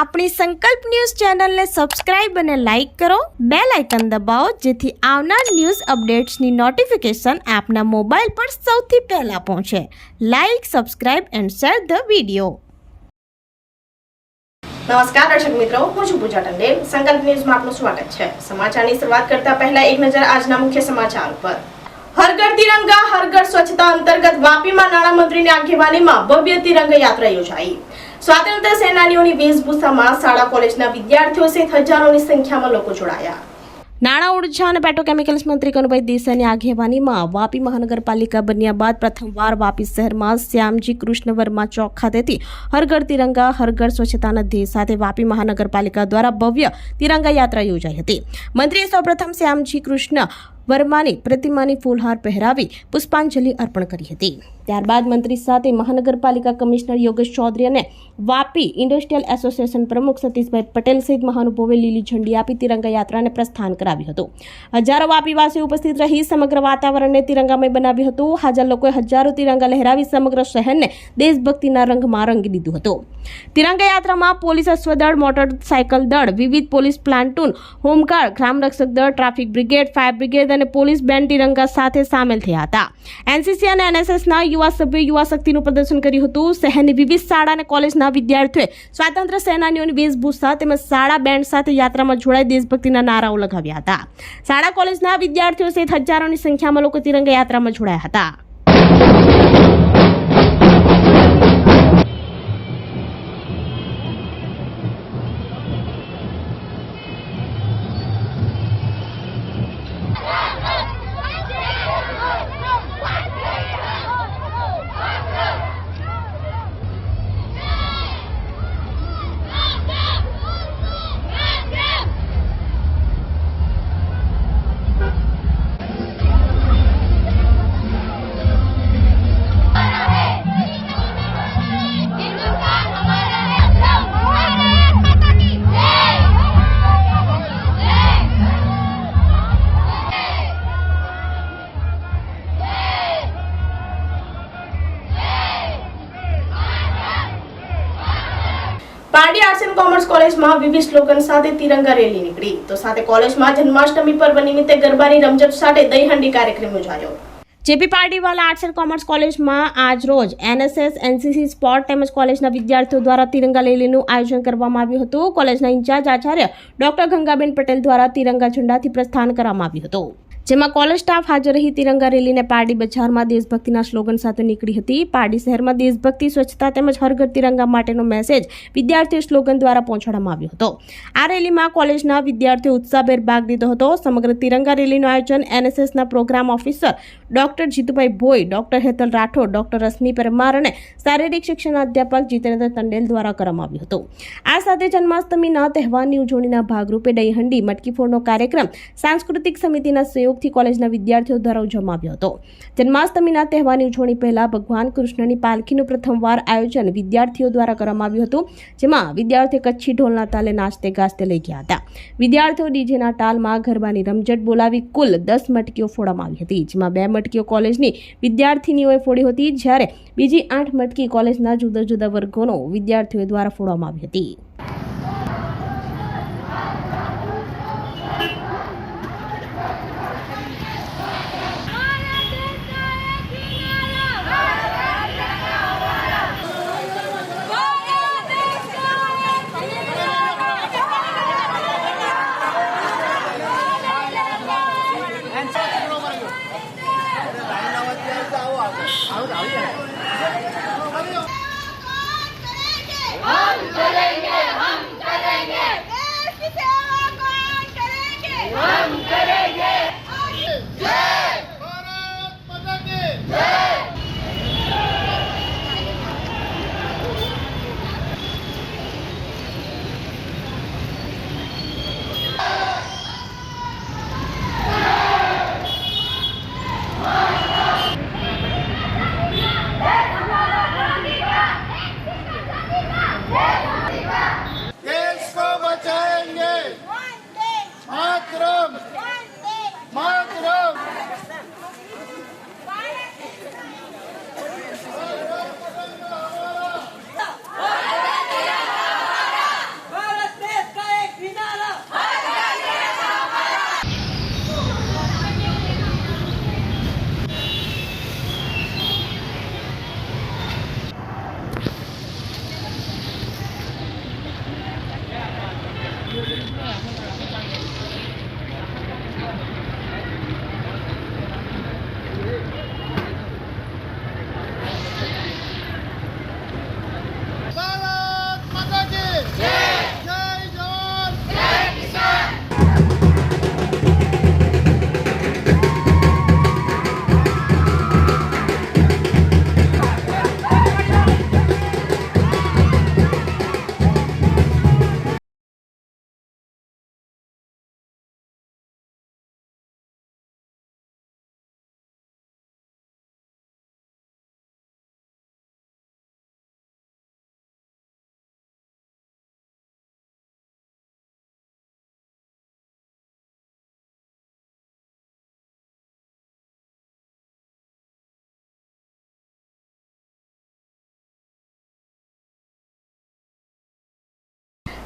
આપણી સંકલ્પ ન્યૂઝ ચેનલને સબસ્ક્રાઇબ અને લાઇક કરો, બેલ આઇકન દબાવો જેથી આવનાર ન્યૂઝ અપડેટ્સની નોટિફિકેશન આપના મોબાઈલ પર સૌથી પહેલા પહોંચે. Like, subscribe and share the video. નમસ્કાર દર્શક મિત્રો, હું છું પૂજા ટંડેલ. સંકલ્પ ન્યૂઝમાં આપનું સ્વાગત છે. સમાચારની શરૂઆત કરતા પહેલા એક નજર આજના મુખ્ય સમાચાર પર. હર ઘર તિરંગા હર ઘર સ્વચ્છતા અંતર્ગત વાપીમાં નાણામંત્રીની આગેવાનીમાં ભવ્ય તિરંગા યાત્રા યોજાઈ. સ્વાતંત્ર્ય સેનાનીઓની વેશભૂષામાં શાળા કોલેજના વિદ્યાર્થીઓ સહિત હજારોની સંખ્યામાં લોકો જોડાયા. નાણાં, ઉર્જા અને પેટ્રોકેમિકલ્સ મંત્રી કનુભાઈ દેસાઈની આગેવાનીમાં વાપી મહાનગરપાલિકા બન્યા બાદ પ્રથમવાર વાપી શહેરમાં શ્યામજી કૃષ્ણ વર્મા ચોક ખાતેથી હર ઘર તિરંગા હર ઘર સ્વચ્છતાના ધ્યેય સાથે વાપી મહાનગરપાલિકા દ્વારા ભવ્ય તિરંગા યાત્રા યોજાઈ હતી. મંત્રીએ સૌપ્રથમ શ્યામજી કૃષ્ણ વર્માની પ્રતિમાની ફૂલહાર પહેરાવી પુષ્પાંજલિ અર્પણ કરી હતી. ત્યારબાદ મંત્રી સાથે મહાનગરપાલિકા કમિશનર યોગેશ ચૌધરી અને વાપી ઇન્ડસ્ટ્રીયલ એસોસિએશન પ્રમુખ સતીશભાઈ પટેલ સહિત મહાનુભાવોએ લીલી ઝંડી આપી તિરંગા યાત્રાને પ્રસ્થાન કરાવ્યું હતું. હજારો વાપીવાસીઓ ઉપસ્થિત રહી સમગ્ર વાતાવરણને તિરંગામય બનાવ્યું હતું. હાજર લોકોએ હજારો તિરંગા લહેરાવી સમગ્ર શહેરને દેશભક્તિના રંગમાં રંગી દીધું હતું. તિરંગા યાત્રામાં પોલીસ અશ્વદળ, મોટરસાયકલ દળ, વિવિધ પોલીસ પ્લાટૂન, હોમગાર્ડ, ગ્રામરક્ષક દળ, ટ્રાફિક બ્રિગેડ, ફાયર બ્રિગેડ અને પોલીસ બેન્ડ તિરંગા સાથે સામેલ થયા હતા. એનસીસી અને એનએસએસના યુવા સભ્યોએ યુવા શક્તિનું પ્રદર્શન કર્યું હતું. શહેરની વિવિધ શાળા અને કોલેજના વિદ્યાર્થીઓએ સ્વાતંત્ર્ય સેનાનીઓની વેશભૂષા તેમજ શાળા બેન્ડ સાથે યાત્રામાં જોડાઈ દેશભક્તિના નારાઓ લગાવ્યા હતા. શાળા કોલેજના વિદ્યાર્થીઓ સહિત હજારોની સંખ્યામાં લોકો તિરંગા યાત્રામાં જોડાયા હતા. પારડી આર્ટ્સ એન્ડ કોમર્સ કોલેજમાં વિવિધ સ્લોગન સાથે તિરંગા રેલી નીકળી. તો સાથે કોલેજમાં જન્માષ્ટમી પર્વ નિમિત્તે ગરબાની રમઝટ સાથે દહીહાંડી કાર્યક્રમ યોજાયો. JP Pardiwala arts and commerce કોલેજમાં આજ રોજ એનએસએસ, એનસીસી, સ્પોર્ટ તેમજ કોલેજના વિદ્યાર્થીઓ દ્વારા તિરંગા રેલીનું આયોજન કરવામાં આવ્યું હતું. કોલેજના ઇન્ચાર્જ આચાર્ય ડોક્ટર ગંગાબેન પટેલ દ્વારા તિરંગા ઝંડાથી પ્રસ્થાન કરવામાં આવ્યું હતું. જેમાં કોલેજ સ્ટાફ હાજર રહી તિરંગા રેલીને પારડી બજારમાં દેશભક્તિના સ્લોગન સાથે નીકળી હતી. પારડી શહેરમાં દેશભક્તિ, સ્વચ્છતા તેમજ હર ઘર તિરંગા માટેનો મેસેજ વિદ્યાર્થીઓ સ્લોગન દ્વારા પહોંચાડવામાં આવ્યો હતો. આ રેલીમાં કોલેજના વિદ્યાર્થીઓ ઉત્સાહભેર ભાગ લીધો હતો. સમગ્ર તિરંગા રેલીનું આયોજન એનએસએસના program officer doctor Jitubhai Bhoi, doctor Hetal Rathod, doctor Rashmi Parmar અને શારીરિક શિક્ષણ અધ્યાપક જીતેન્દ્ર ટંડેલ દ્વારા કરવામાં આવ્યું હતું. આ સાથે જન્માષ્ટમીના તહેવારની ઉજવણીના ભાગરૂપે દહીહાંડી મટકી ફોડનો કાર્યક્રમ સાંસ્કૃતિક સમિતિના સહયોગથી કોલેજના વિદ્યાર્થીઓ દ્વારા ઉજવવામાં આવ્યો હતો. જન્માષ્ટમીના તહેવારની ઉજવણી પહેલા ભગવાન કૃષ્ણની પાલખીનું પ્રથમવાર આયોજન વિદ્યાર્થીઓ દ્વારા કરવામાં આવ્યું હતું. જેમાં વિદ્યાર્થીઓ કચ્છી ઢોલના તાલે નાચતે ગાજતે લઈ ગયા હતા. વિદ્યાર્થીઓ ડીજેના તાલમાં ગરબાની રમઝટ બોલાવી કુલ 10 મટકીઓ ફોડવામાં આવી હતી. જેમાં 2 મટકીઓ કોલેજની વિદ્યાર્થીનીઓએ ફોડી હતી, જ્યારે બીજી 8 મટકી કોલેજના જુદા જુદા વર્ગોનો વિદ્યાર્થીઓ દ્વારા ફોડવામાં આવી હતી. हम चलेंगे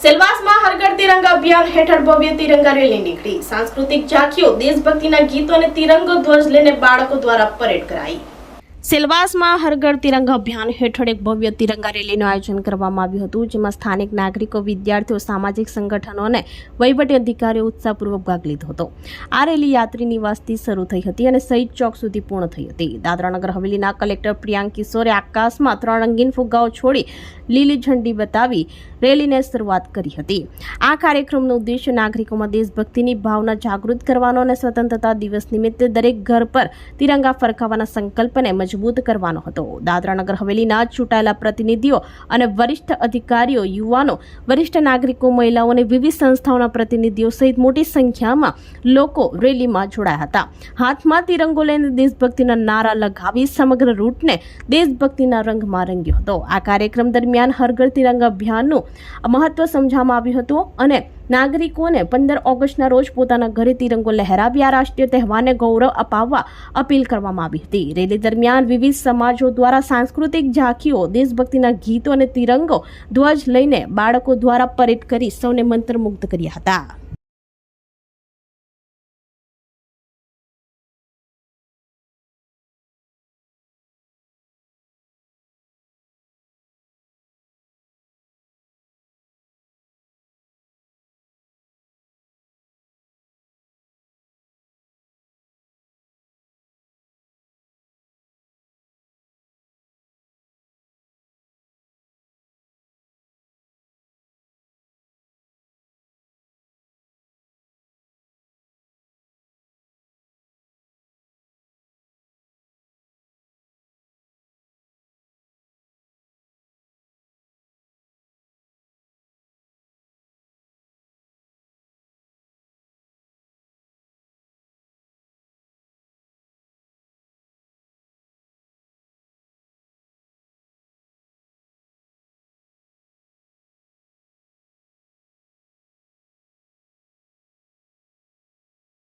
સેલવાસમાં હર ઘર તિરંગા અભિયાન હેઠળ ભવ્ય તિરંગા રેલી નીકળી. સાંસ્કૃતિક ઝાંખીઓ, દેશભક્તિના ગીતો અને તિરંગો ધ્વજ લઈને બાળકો દ્વારા પરેડ કરાઈ. સેલવાસમાં હર ઘર તિરંગા અભિયાન હેઠળ એક ભવ્ય તિરંગા રેલીનું આયોજન કરવામાં આવ્યું હતું, જેમાં સ્થાનિક નાગરિકો, વિદ્યાર્થીઓ, સામાજિક સંગઠનો અને વહીવટી અધિકારીઓ ઉત્સાહપૂર્વક ભાગ લીધો હતો. આ રેલી યાત્રી નિવાસથી શરૂ થઈ હતી અને શહીદ ચોક સુધી પૂર્ણ થઈ હતી. દાદરાનગર હવેલીના કલેક્ટર પ્રિયાંક કિશોરે આકાશમાં 3 રંગીન ફુગ્ગાઓ છોડી લીલી ઝંડી બતાવી રેલીને શરૂઆત કરી હતી. આ કાર્યક્રમનો ઉદ્દેશ્ય નાગરિકોમાં દેશભક્તિની ભાવના જાગૃત કરવાનો અને સ્વતંત્રતા દિવસ નિમિત્તે દરેક ઘર પર તિરંગા ફરકાવવાના સંકલ્પને મજબૂત કરવાનો હતો. દાદરાનગર હવેલીના ચૂંટાયેલા પ્રતિનિધિઓ અને વરિષ્ઠ અધિકારીઓ, યુવાનો, વરિષ્ઠ નાગરિકો, મહિલાઓ અને વિવિધ સંસ્થાઓના પ્રતિનિધિઓ સહિત મોટી સંખ્યામાં લોકો રેલીમાં જોડાયા હતા. હાથમાં તિરંગો લઈને દેશભક્તિના નારા લગાવી સમગ્ર રૂટને દેશભક્તિના રંગમાં રંગ્યો હતો. આ કાર્યક્રમ દરમિયાન હર ઘર તિરંગા અભિયાનનું મહત્વ સમજાવવામાં આવ્યું હતું અને નાગરિકોને 15 ઓગસ્ટના રોજ પોતાના ઘરે તિરંગો લહેરાવી આ રાષ્ટ્રીય તહેવારને ગૌરવ અપાવવા અપીલ કરવામાં આવી હતી. રેલી દરમિયાન વિવિધ સમાજો દ્વારા સાંસ્કૃતિક ઝાંખીઓ, દેશભક્તિના ગીતો અને તિરંગો ધ્વજ લઈને બાળકો દ્વારા પરેડ કરી સૌને મંત્રમુગ્ધ કર્યા હતા.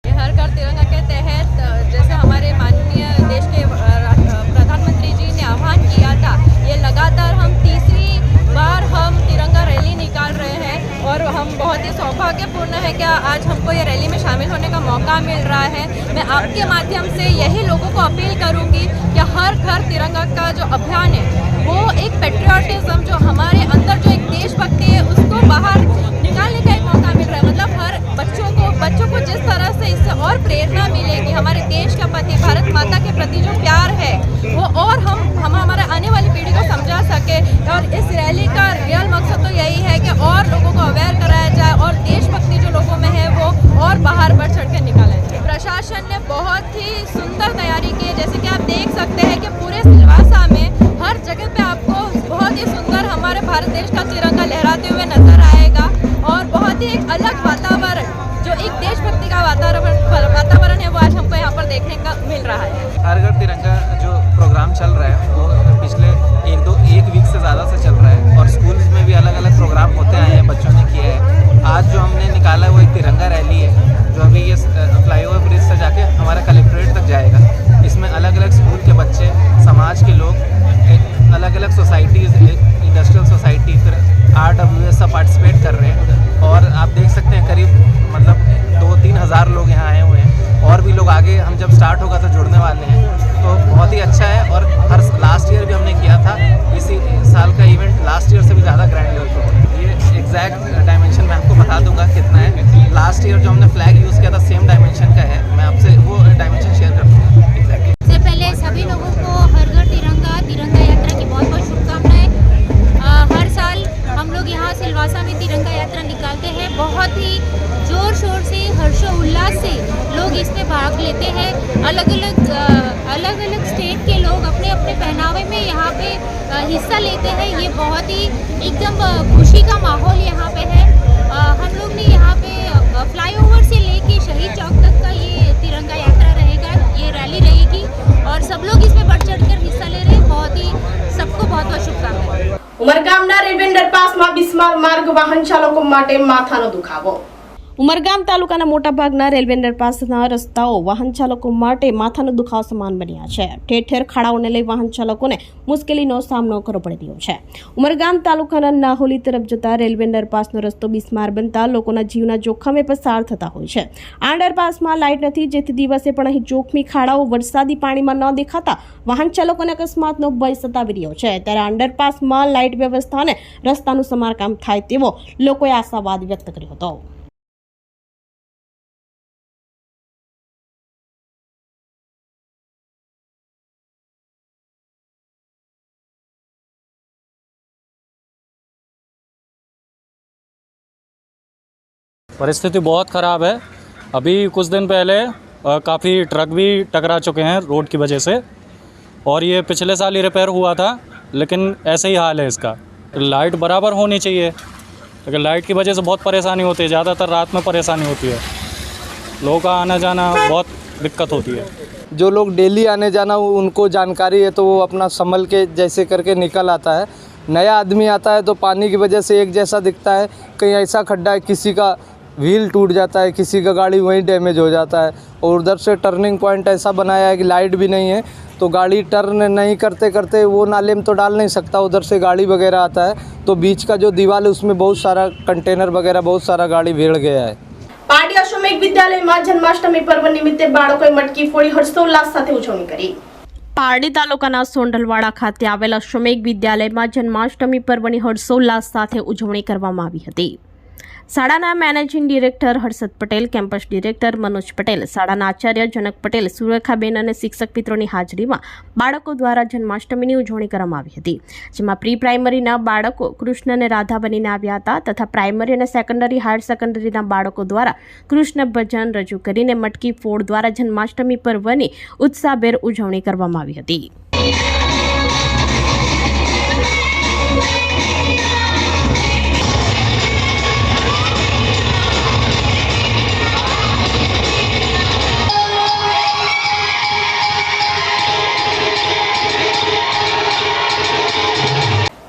हर घर तिरंगा के तहत जैसे हमारे माननीय देश के प्रधानमंत्री जी ने आह्वान किया था, ये लगातार हम तीसरी बार हम तिरंगा रैली निकाल रहे हैं और हम बहुत ही सौभाग्यपूर्ण है कि आज हमको ये रैली में शामिल होने का मौका मिल रहा है. मैं आपके माध्यम से यही लोगों को अपील करूंगी कि हर घर तिरंगा का जो अभियान है वो एक पेट्रियाटिज्म, जो हमारे अंदर जो एक देशभक्ति है उसको बाहर निकालने का एक मौका मिल रहा है. मतलब हर बच्चों को जिस तरह से इससे और प्रेरणा मिलेगी हमारे देश का प्रति, भारत माता के प्रति जो प्यार है वो और हम हमारे आने वाली पीढ़ी को समझा सके. और इस रैली का रियल मकसद तो यही है कि और लोगों को अवेयर कराया जाए और देशभक्ति जो लोगों में है वो और बाहर बढ़ चढ़ के निकाला जाए. प्रशासन ने बहुत ही सुंदर तैयारी की है. जैसे कि आप देख सकते हैं कि पूरे सिलवासा में हर जगह पे आपको बहुत ही सुंदर हमारे भारत देश का तिरंगा लहराते हुए नजर आएगा और बहुत ही एक अलग वातावरण, जो एक देशभक्ति का वातावरण है वो आज हमको यहाँ पर देखने का मिल रहा है. हर घर तिरंगा जो प्रोग्राम चल रहा है वो पिछले एक वीक से ज़्यादा से चल रहा है और स्कूल्स में भी अलग अलग प्रोग्राम होते आए हैं, बच्चों ने किए हैं. आज जो हमने निकाला है वो एक तिरंगा रैली है जो अभी ये फ्लाईओवर ब्रिज से जाके हमारा कलेक्ट्रेट तक जाएगा. इसमें अलग अलग स्कूल के बच्चे, समाज के लोग, अलग अलग सोसाइटीज़, इंडस्ट्रियल सोसाइटी, फिर RWS सब पार्टिसिपेट कर रहे हैं. और आप देख सकते हैं करीब मतलब 2-3 हज़ार लोग यहाँ आए हुए हैं और भी लोग आगे हम जब स्टार्ट होगा तो जुड़ने वाले हैं. तो बहुत ही अच्छा है और हर लास्ट ईयर भी हमने किया था. इसी साल का इवेंट लास्ट ईयर से भी ज़्यादा ग्रैंड लेवल पर होगा. ये एग्जैक्ट डायमेंशन मैं आपको बता दूंगा कितना है. लास्ट ईयर जो हमने फ्लैग यूज़ किया था सेम डायमेंशन का है. मैं आपसे वो डायमेंशन शेयर कर दूँगा. एग्जैक्टली. सबसे पहले सभी लोगों को हर घर तिरंगा यात्रा की बहुत बहुत शुभकामनाएं. हर साल हम लोग यहाँ सिलवासा में तिरंगा यात्रा निकालते हैं. बहुत ही जोर शोर से, हर्षोल्लास से लोग इसमें भाग लेते हैं. अलग अलग स्टेट के लोग अपने अपने पहनावे में यहाँ पे हिस्सा लेते हैं. ये बहुत ही एकदम खुशी का माहौल यहाँ पे है. हम लोग ने यहाँ पे फ्लाईओवर से लेके शहीद चौक तक का ये तिरंगा यात्रा रहेगा, ये रैली रहेगी और सब लोग इसमें बढ़ चढ़ कर हिस्सा ले रहे हैं. बहुत ही सबको बहुत बहुत शुभकामनाएं. ઉમરગામના રેલવે અંડરપાસમાં બિસ્માર માર્ગ વાહન ચાલકો માટે માથાનો દુખાવો. ઉમરગામ તાલુકાના મોટાભાગના રેલવે અંડરપાસના રસ્તાઓ વાહન ચાલકો માટે માથાનો દુખાવો સમાન બન્યા છે. ઠેર ઠેર ખાડાઓને લઈ વાહન ચાલકોને મુશ્કેલીનો સામનો કરવો પડી રહ્યો છે. ઉમરગામ તાલુકાના નાહોલી તરફ જતા રેલવે અંડરપાસનો રસ્તો બિસ્માર બનતા લોકોના જીવના જોખમે પસાર થતા હોય છે. આ અંડરપાસમાં લાઇટ નથી, જેથી દિવસે પણ અહીં જોખમી ખાડાઓ વરસાદી પાણીમાં ન દેખાતા વાહન ચાલકોને અકસ્માતનો ભય સતાવી રહ્યો છે. ત્યારે અંડરપાસમાં લાઇટ વ્યવસ્થા અને રસ્તાનું સમારકામ થાય તેવો લોકોએ આશાવાદ વ્યક્ત કર્યો હતો. परिस्थिति बहुत ख़राब है। अभी कुछ दिन पहले काफ़ी ट्रक भी टकरा चुके हैं रोड की वजह से, और ये पिछले साल ही रिपेयर हुआ था, लेकिन ऐसे ही हाल है इसका। लाइट बराबर होनी चाहिए, लेकिन लाइट की वजह से बहुत परेशानी होती है, ज़्यादातर रात में परेशानी होती है, लोगों का आना जाना बहुत दिक्कत होती है। जो लोग डेली आने जाना उनको जानकारी है तो वो अपना संभल के जैसे करके निकल आता है। नया आदमी आता है तो पानी की वजह से एक जैसा दिखता है, कहीं ऐसा खड्डा है किसी का व्हील टूट जाता है, किसी का गाड़ी वहीं डैमेज हो जाता है। और उधर से टर्निंग पॉइंट ऐसा बनाया है कि लाइट भी नहीं है, तो गाड़ी टर्न नहीं करते करते वो नाले में तो डाल नहीं सकता, उधर से गाड़ी वगैरह आता है तो बीच का जो दीवार है उसमें बहुत सारा कंटेनर वगैरह बहुत सारा गाड़ी भीड़ गया है। પારડી અશ્વમેઘ વિદ્યાલયમાં જન્માષ્ટમી પર્વ નિમિત્તે બાળકોએ મટકી ફોડી હર્ષોલ્લાસ સાથે ઉજવણી કરી. પારડી તાલુકાના સોંઢલવાડા ખાતે આવેલા અશ્વમેઘ વિદ્યાલયમાં જન્માષ્ટમી પર્વની હર્ષોલ્લાસ સાથે ઉજવણી કરવામાં આવી હતી. શાળાના managing director Harshad Patel, campus director Manoj Patel, શાળાના આચાર્ય જનક પટેલ, સુરેખાબેન અને શિક્ષક મિત્રોની હાજરીમાં બાળકો દ્વારા જન્માષ્ટમીની ઉજવણી કરવામાં આવી હતી, જેમાં પ્રી પ્રાઇમરીના બાળકો કૃષ્ણ અને રાધા બનીને આવ્યા હતા તથા પ્રાઇમરી અને સેકન્ડરી હાયર સેકન્ડરીના બાળકો દ્વારા કૃષ્ણ ભજન રજૂ કરીને મટકી ફોડ દ્વારા જન્માષ્ટમી પર્વની ઉત્સાહભેર ઉજવણી કરવામાં આવી હતી.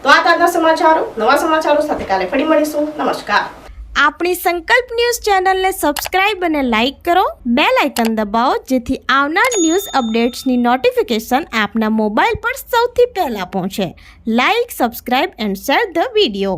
તો આ તાજા સમાચારો, નવા સમાચારો સાથે કાલે ફરી મળીશું. નમસ્કાર. આપણી સંકલ્પ ન્યૂઝ ચેનલને સબસ્ક્રાઇબ અને લાઇક કરો, બેલ આઇકન દબાવો, જેથી આવનાર ન્યૂઝ અપડેટ્સની નોટિફિકેશન આપના મોબાઈલ પર સૌથી પહેલા પહોંચે. Like, subscribe and share the video.